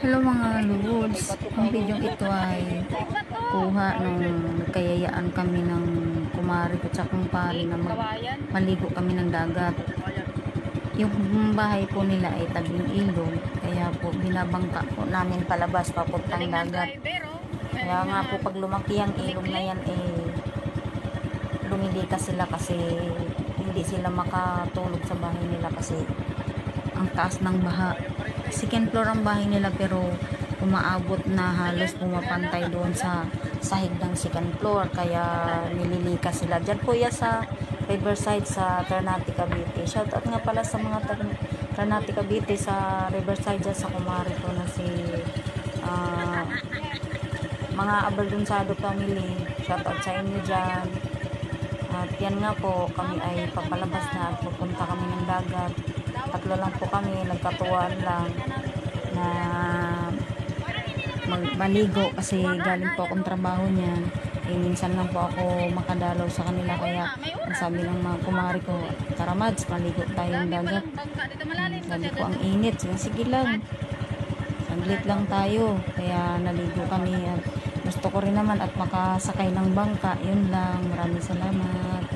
Hello mga lods, ang video ito ay kuha nung nagkayayaan kami ng kumari ko sa kumpare na maligo kami ng dagat. Yung bahay po nila ay tabing ilog, kaya po binabangka po namin palabas papuntang dagat. Kaya nga po pag lumaki ang ilog na yan lumilika sila kasi hindi sila makatulog sa bahay nila kasi ang taas ng baha. Second floor ang bahay nila pero umaabot na halos pumapantay doon sa sahig ng second floor, kaya nililika sila. Diyan po yan sa Riverside sa Ternate, Cavite. Shoutout nga pala sa mga Ternate, Cavite sa Riverside dyan sa kumari ko na si mga Abaldonsado family. Shoutout sa inyo dyan. At yan nga po, kami ay papalabas na at pupunta kami ng dagat. Tatlo lang po kami, nagkatuwaan lang na maligo kasi galing po akong trabaho niyan. Minsan lang po ako makadalaw sa kanila, kaya sabi ng mga kumari ko, tara Mads, maligo tayo ng dagat. Sabi ko, ang init. Sige lang, saglit lang tayo. Kaya naligo kami at gusto ko rin naman at makasakay ng bangka. Yun lang, maraming salamat.